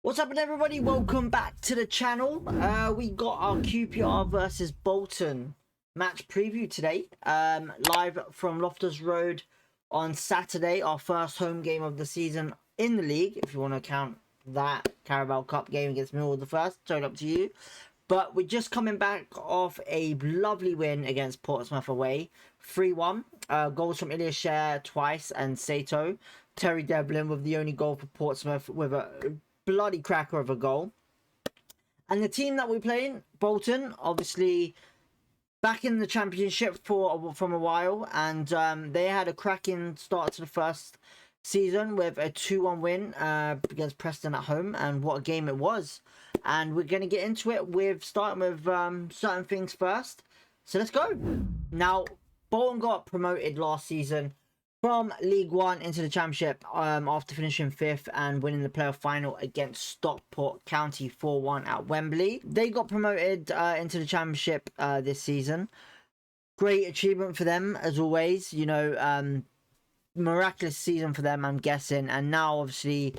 What's up, everybody? Welcome back to the channel. We got our QPR versus Bolton match preview today, live from Loftus Road on Saturday, our first home game of the season in the league, if you want to count that Carabao Cup game against Millwall the first. Totally up to you. But we're just coming back off a lovely win against Portsmouth away, 3-1. Goals from Ilya Sher twice and Sato. Terry Devlin with the only goal for Portsmouth with a bloody cracker of a goal. And the team that we're playing, Bolton, obviously back in the Championship from a while, and they had a cracking start to the first season with a 2-1 win against Preston at home, and what a game it was. And we're going to get into it with starting with certain things first. So let's go. Now, Bolton got promoted last season from League One into the Championship after finishing 5th and winning the playoff final against Stockport County 4-1 at Wembley. They got promoted into the Championship this season. Great achievement for them, as always. You know, miraculous season for them, I'm guessing. And now, obviously,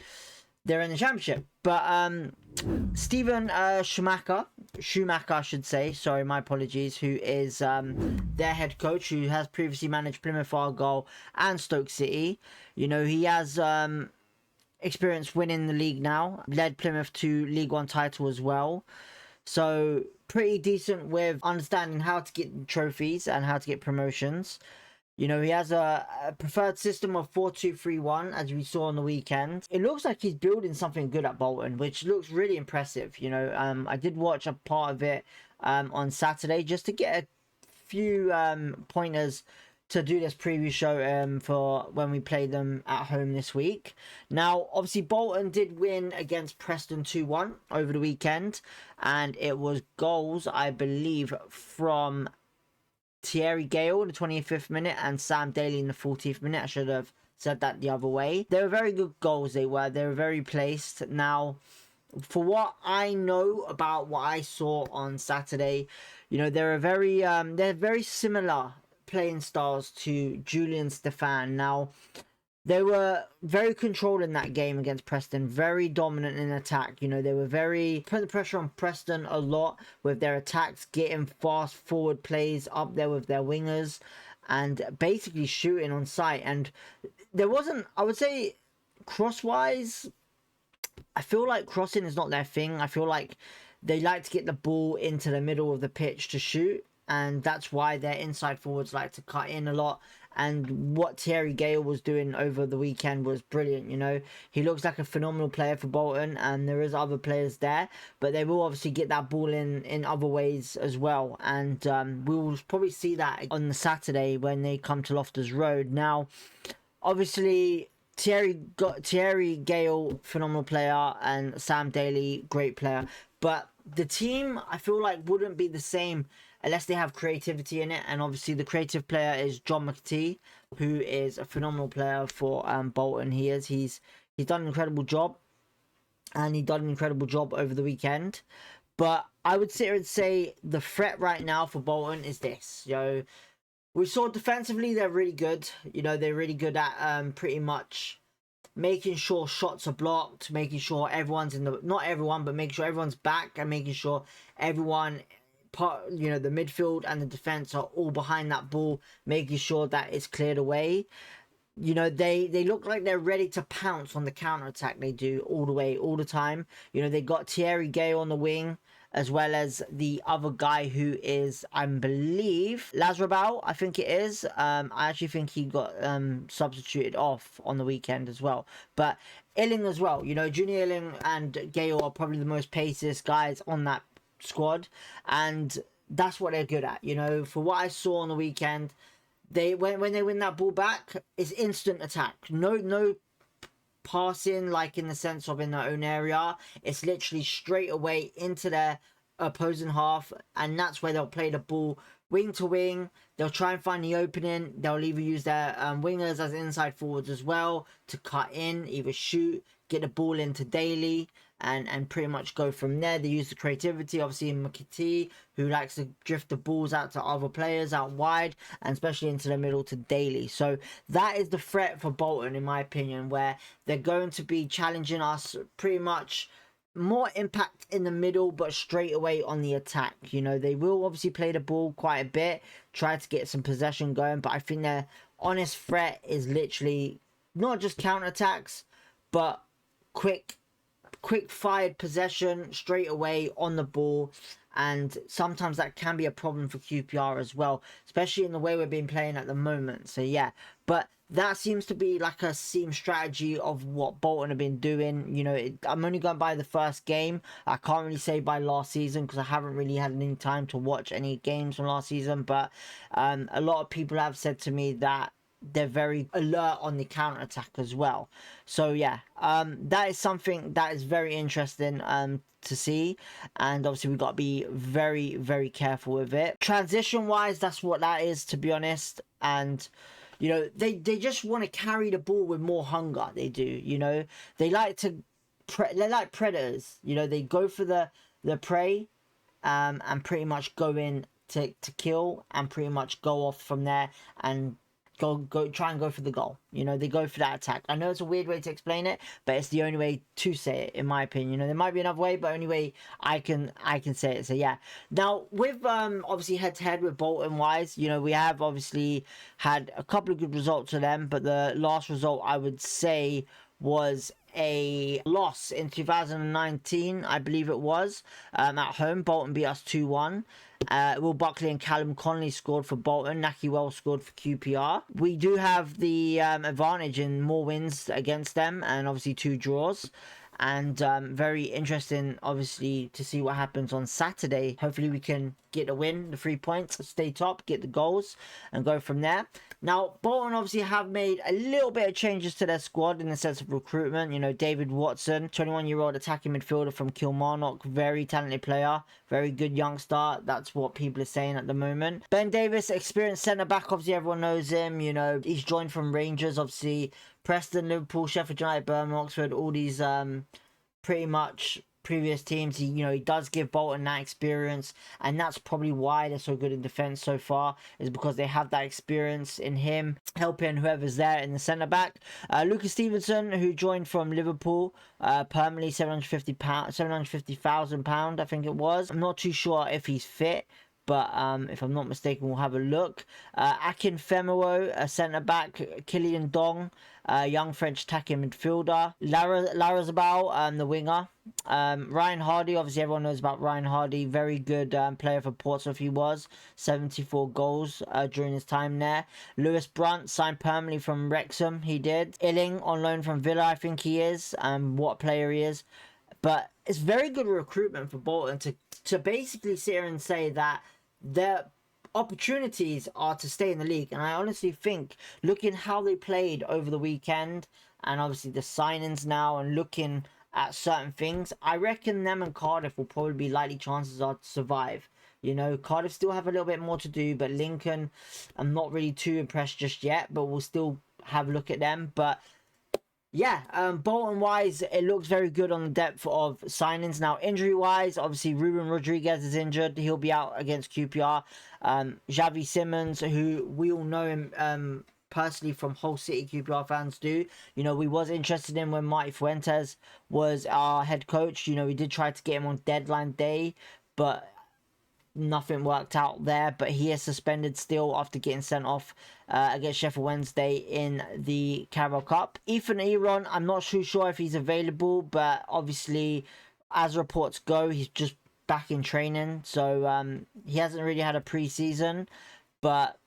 they're in the Championship. But Stephen Schumacher, I should say, sorry, my apologies, who is their head coach, who has previously managed Plymouth Argyle and Stoke City. You know, he has experience winning the league now, led Plymouth to League One title as well. So pretty decent with understanding how to get trophies and how to get promotions. You know, he has a preferred system of 4-2-3-1, as we saw on the weekend. It looks like he's building something good at Bolton, which looks really impressive. You know, I did watch a part of it on Saturday just to get a few pointers to do this preview show for when we play them at home this week. Now, obviously, Bolton did win against Preston 2-1 over the weekend, and it was goals, I believe, from Thierry Gale in the 25th minute and Sam Daly in the 40th minute. I should have said that the other way. They were very good goals, they were very placed. Now, for what I know about what I saw on Saturday, you know, they're very similar playing styles to Julien Stéphan. Now, they were very controlled in that game against Preston, very dominant in attack. You know, they were very putting the pressure on Preston a lot with their attacks, getting fast forward plays up there with their wingers and basically shooting on sight. And there wasn't, I would say, crosswise, I feel like crossing is not their thing. I feel like they like to get the ball into the middle of the pitch to shoot, and that's why their inside forwards like to cut in a lot. And what Thierry Gale was doing over the weekend was brilliant. You know, he looks like a phenomenal player for Bolton, and there is other players there, but they will obviously get that ball in other ways as well. And we will probably see that on the Saturday when they come to Loftus Road. Now, obviously, Thierry Gale, phenomenal player, and Sam Daly, great player. But the team, I feel like, wouldn't be the same unless they have creativity in it. And obviously the creative player is John McAtee, who is a phenomenal player for Bolton. He's done an incredible job, and he done an incredible job over the weekend. But I would sit here and say the threat right now for Bolton is this. You know, we saw defensively they're really good. You know, they're really good at pretty much making sure shots are blocked, making sure everyone's in the, not everyone, but making sure everyone's back, and making sure everyone, you know, the midfield and the defense are all behind that ball, making sure that it's cleared away. You know, they look like they're ready to pounce on the counter attack. They do all the way, all the time. You know, they got Thierry Gale on the wing, as well as the other guy who is, I believe, Lazarabal, I think it is. I actually think he got substituted off on the weekend as well. But Illing as well. You know, Junior Illing and Gale are probably the most paciest guys on that squad, and that's what they're good at. You know, for what I saw on the weekend, they when they win that ball back, it's instant attack. No passing, like in the sense of in their own area. It's literally straight away into their opposing half, and that's where they'll play the ball wing to wing. They'll try and find the opening. They'll either use their wingers as inside forwards as well to cut in, either shoot, get the ball into Daly, and pretty much go from there. They use the creativity, obviously, in McAtee, who likes to drift the balls out to other players out wide, and especially into the middle to Daly. So that is the threat for Bolton, in my opinion, where they're going to be challenging us pretty much more impact in the middle, but straight away on the attack. You know, they will obviously play the ball quite a bit, try to get some possession going, but I think their honest threat is literally not just counter-attacks, but quick fired possession straight away on the ball. And sometimes that can be a problem for QPR as well, especially in the way we've been playing at the moment. So yeah, but that seems to be like a seam strategy of what Bolton have been doing. You know, I'm only going by the first game. I can't really say by last season because I haven't really had any time to watch any games from last season. But a lot of people have said to me that they're very alert on the counter attack as well. So yeah, that is something that is very interesting to see, and obviously we've got to be very, very careful with it. Transition wise, that's what that is, to be honest. And you know, they just want to carry the ball with more hunger. They do. You know, they like to they're like predators. You know, they go for the prey and pretty much go in to kill, and pretty much go off from there and try and go for the goal. You know, they go for that attack. I know it's a weird way to explain it, but it's the only way to say it, in my opinion. You know, there might be another way, but only way I can say it. So yeah. Now with obviously head to head with Bolton wise, you know, we have obviously had a couple of good results to them, but the last result I would say was a loss in 2019, I believe it was, at home. Bolton beat us 2-1. Will Buckley and Callum Connolly scored for Bolton. Naki Wells scored for QPR. We do have the advantage in more wins against them, and obviously 2 draws. And very interesting, obviously, to see what happens on Saturday. Hopefully we can get a win, the 3 points, stay top, get the goals, and go from there. Now, Bolton obviously have made a little bit of changes to their squad in the sense of recruitment. You know, David Watson, 21-year-old attacking midfielder from Kilmarnock, very talented player, very good youngster. That's what people are saying at the moment. Ben Davis, experienced centre-back, obviously everyone knows him. You know, he's joined from Rangers, obviously, Preston, Liverpool, Sheffield United, Birmingham, Oxford, all these pretty much previous teams. He does give Bolton that experience, and that's probably why they're so good in defence so far, is because they have that experience in him, helping whoever's there in the centre-back. Lucas Stevenson, who joined from Liverpool, permanently £750,000, I think it was. I'm not too sure if he's fit, but if I'm not mistaken, we'll have a look. Akin Femero, a centre-back. Killian Dong, young French attacking midfielder. Larazabal, the winger. Ryan Hardy, obviously everyone knows about Ryan Hardy. Very good player for Portsmouth he was. 74 goals during his time there. Lewis Brunt, signed permanently from Wrexham, he did. Illing, on loan from Villa, I think he is. What player he is. But it's very good recruitment for Bolton to basically sit here and say that their opportunities are to stay in the league. And I honestly think, looking how they played over the weekend, and obviously the signings now, and looking at certain things, I reckon them and Cardiff will probably be likely chances are to survive. You know, Cardiff still have a little bit more to do, but Lincoln, I'm not really too impressed just yet, but we'll still have a look at them. But yeah, Bolton wise, it looks very good on the depth of signings. Now, injury wise, obviously Ruben Rodriguez is injured. He'll be out against QPR. Xavi Simons, who we all know him personally from Hull City, QPR fans do. You know, we was interested in when Marty Fuentes was our head coach. You know, we did try to get him on deadline day, but nothing worked out there. But he is suspended still after getting sent off against Sheffield Wednesday in the Carabao Cup. Ethan Eron, I'm not too sure if he's available, but obviously, as reports go, he's just back in training, so he hasn't really had a pre-season, but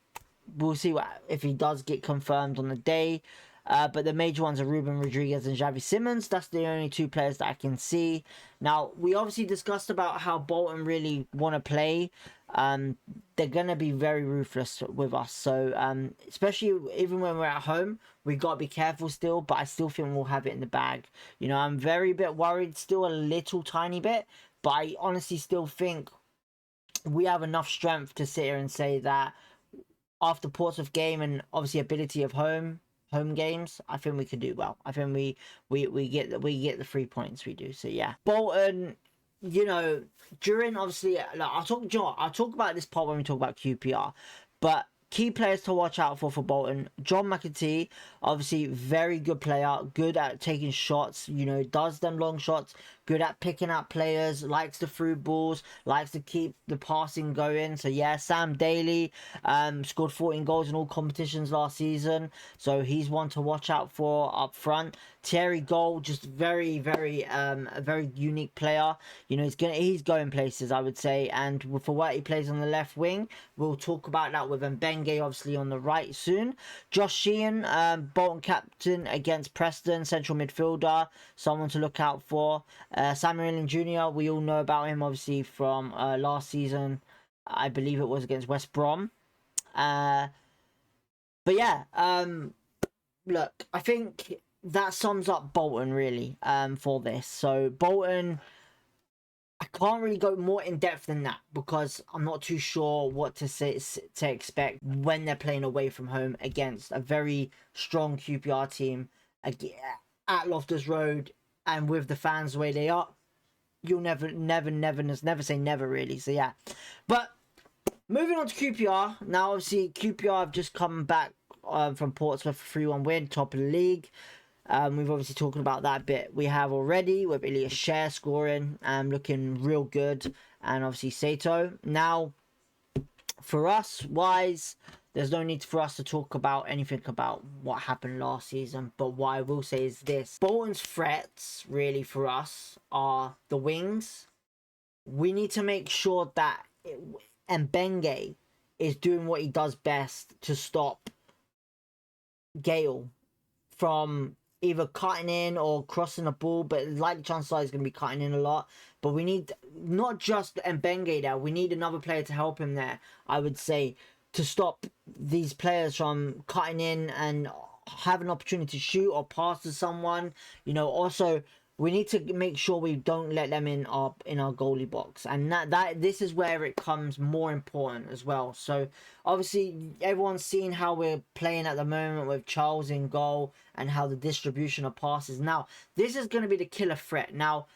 we'll see if he does get confirmed on the day. But the major ones are Ruben Rodriguez and Xavi Simons. That's the only 2 players that I can see. Now, we obviously discussed about how Bolton really want to play. They're going to be very ruthless with us. So, especially even when we're at home, we got to be careful still. But I still think we'll have it in the bag. You know, I'm very bit worried still, a little tiny bit. But I honestly still think we have enough strength to sit here and say that after Portsmouth game and obviously ability of home games, I think we can do well. I think we get the 3 points, we do. So yeah, Bolton, you know, during obviously, like, I'll talk about this part when we talk about QPR, but key players to watch out for Bolton. John McAtee, obviously very good player, good at taking shots, you know, does them long shots, good at picking out players, likes the through balls, likes to keep the passing going. So yeah, Sam Daly scored 14 goals in all competitions last season, so he's one to watch out for up front. Thierry Gold, just very a very unique player. You know, he's going places, I would say, and for what he plays on the left wing, we'll talk about that with Mbenge obviously on the right soon. Josh Sheehan, Bolton captain against Preston, central midfielder, someone to look out for. Samuel Jr., we all know about him obviously from last season. I believe it was against West Brom. But yeah, look, I think that sums up Bolton really for this. So Bolton, I can't really go more in depth than that because I'm not too sure what to expect when they're playing away from home against a very strong QPR team at Loftus Road, and with the fans the way they are. You'll never say never really. So yeah, but moving on to QPR now. Obviously QPR have just come back from Portsmouth for 3-1 win, top of the league. We've obviously talked about that bit we have already with Ilias Share scoring looking real good, and obviously Sato. Now for us wise, there's no need for us to talk about anything about what happened last season, but what I will say is this: Bolton's threats really for us are the wings. We need to make sure that Mbenge is doing what he does best to stop Gale from either cutting in or crossing the ball, but likely chances are he's going to be cutting in a lot. But we need not just Mbenge there, we need another player to help him there, I would say, to stop these players from cutting in and have an opportunity to shoot or pass to someone. You know, also we need to make sure we don't let them in our goalie box, and that this is where it comes more important as well. So obviously everyone's seen how we're playing at the moment with Charles in goal and how the distribution of passes. Now this is going to be the killer threat. Now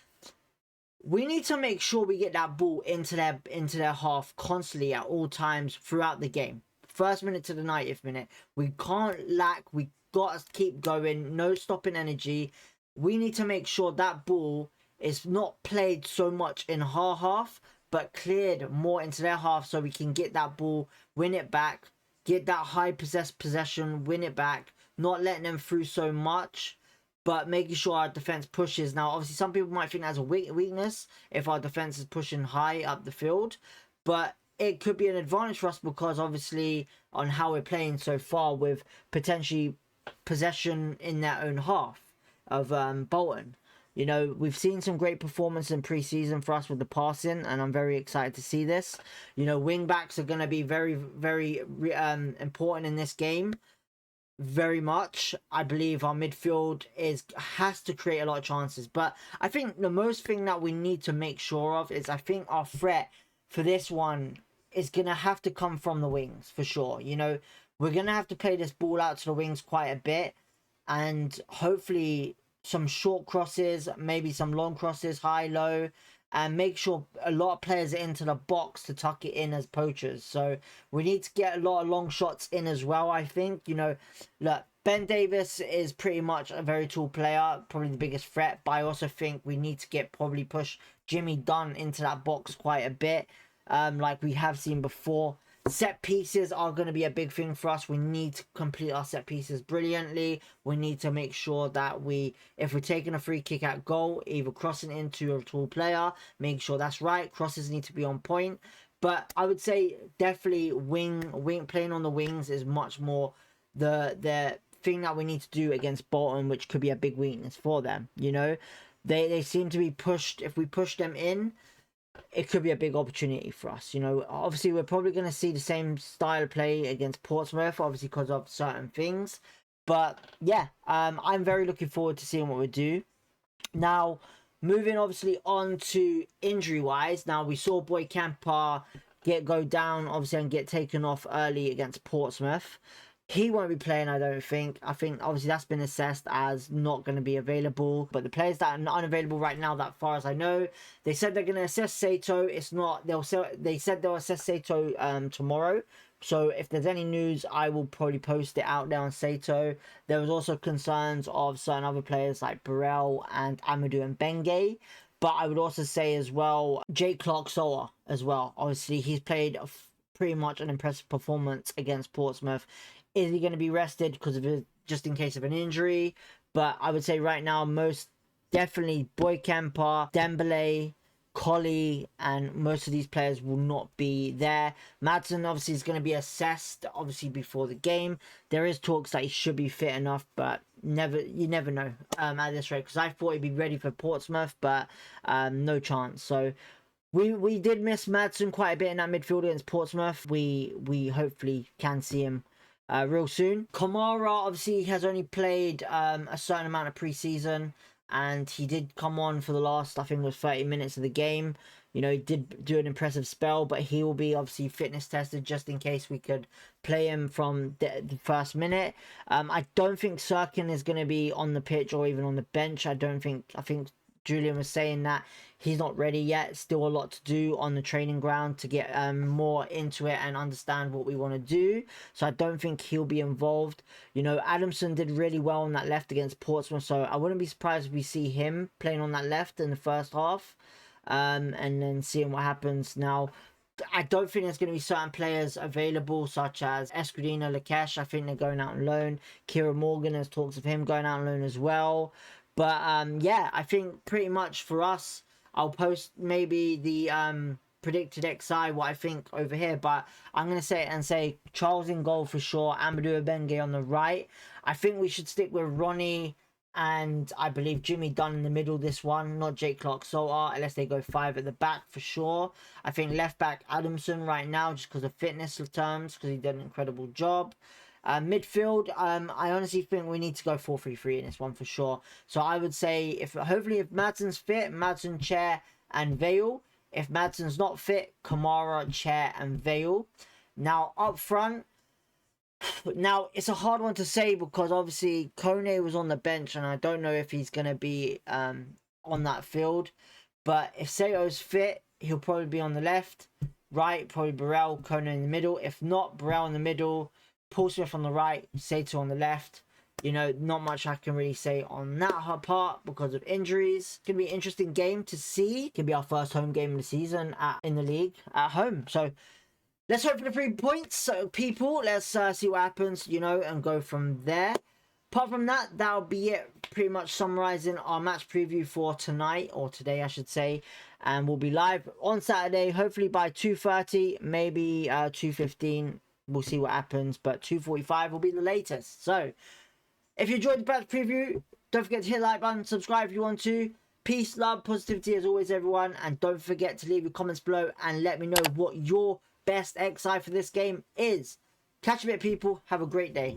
we need to make sure we get that ball into their half constantly at all times throughout the game. First minute to the 90th minute. We can't lack. We got to keep going. No stopping energy. We need to make sure that ball is not played so much in our half, but cleared more into their half, so we can get that ball, win it back, get that high possession, win it back, not letting them through so much, but making sure our defense pushes. Now, obviously, some people might think that's a weakness if our defense is pushing high up the field, but it could be an advantage for us because obviously on how we're playing so far with potentially possession in their own half of Bolton. You know, we've seen some great performance in pre-season for us with the passing, and I'm very excited to see this. You know, wing backs are going to be very important in this game. Very much. I believe our midfield has to create a lot of chances, but I think the most thing that we need to make sure of is I think our threat for this one is going to have to come from the wings for sure. You know, we're going to have to play this ball out to the wings quite a bit, and hopefully some short crosses, maybe some long crosses, high, low, and make sure a lot of players are into the box to tuck it in as poachers. So we need to get a lot of long shots in as well, I think. You know, look, Ben Davis is pretty much a very tall player, probably the biggest threat, but I also think we need to probably push Jimmy Dunn into that box quite a bit, like we have seen before. Set pieces are going to be a big thing for us. We need to complete our set pieces brilliantly. We need to make sure that if we're taking a free kick at goal, either crossing into a tall player, make sure that's right. Crosses need to be on point. But I would say definitely playing on the wings is much more the thing that we need to do against Bolton, which could be a big weakness for them. You know, they seem to be pushed. If we push them in, it could be a big opportunity for us. You know, obviously we're probably going to see the same style of play against Portsmouth, obviously because of certain things. But yeah, I'm very looking forward to seeing what we do. Now, moving obviously on to injury wise. Now we saw Boy Camper go down obviously and get taken off early against Portsmouth. He won't be playing, I don't think. I think obviously that's been assessed as not going to be available. But the players that are unavailable right now, that far as I know, they said they're going to assess Sato. It's not. They said they'll assess Sato tomorrow, So if there's any news, I will probably post it out there on Sato. There was also concerns of certain other players like Burrell and Amadou and Benge. But I would also say as well, Jake Clark-Soa as well. Obviously, he's played pretty much an impressive performance against Portsmouth. Is he going to be rested because of it, just in case of an injury? But I would say right now, most definitely Boy Kemper, Dembele, Collie, and most of these players will not be there. Madsen obviously is going to be assessed obviously before the game. There is talks that he should be fit enough, but you never know at this rate, because I thought he'd be ready for Portsmouth, but no chance. So we did miss Madsen quite a bit in that midfield against Portsmouth. We hopefully can see him real soon. Kamara obviously has only played a certain amount of pre-season, and he did come on for the last, I think it was 30 minutes of the game. You know, he did do an impressive spell, but he will be obviously fitness tested just in case we could play him from the first minute. I don't think Sirkin is going to be on the pitch or even on the bench. I think Julien was saying that he's not ready yet. Still a lot to do on the training ground to get more into it and understand what we want to do. So I don't think he'll be involved. You know, Adamson did really well on that left against Portsmouth, so I wouldn't be surprised if we see him playing on that left in the first half, and then seeing what happens. Now, I don't think there's going to be certain players available, such as Escudino, Lakesh. I think they're going out on loan. Kieran Morgan, there's talks of him going out on loan as well. But yeah, I think pretty much for us, I'll post maybe the predicted XI, what I think over here. But I'm going to say Charles in goal for sure. Amadou Benge on the right. I think we should stick with Ronnie and I believe Jimmy Dunn in the middle this one. Not Jake Clark-Soa, unless they go 5 at the back for sure. I think left back Adamson right now, just because of fitness terms, because he did an incredible job. Midfield, I honestly think we need to go 4-3-3 in this one for sure. So I would say, hopefully if Madsen's fit, Madsen, Chair, and Vale. If Madsen's not fit, Kamara, Chair, and Vale. Now up front, now it's a hard one to say because obviously Kone was on the bench, and I don't know if he's gonna be on that field. But if Sato's fit, he'll probably be on the left. Right, probably Burrell, Kone in the middle. If not, Burrell in the middle, Paul Smith on the right, Sato on the left. You know, not much I can really say on that part because of injuries. It's going to be an interesting game to see. It can be our first home game of the season in the league at home. So let's hope for the 3 points. So people, let's see what happens, you know, and go from there. Apart from that, that'll be it. Pretty much summarizing our match preview for tonight, or today I should say. And we'll be live on Saturday, hopefully by 2:30, maybe 2:15. We'll see what happens, but 2:45 will be the latest. So if you enjoyed the match preview, don't forget to hit the like button, subscribe if you want to. Peace, love, positivity as always, everyone. And don't forget to leave your comments below and let me know what your best XI for this game is. Catch you a bit, people. Have a great day.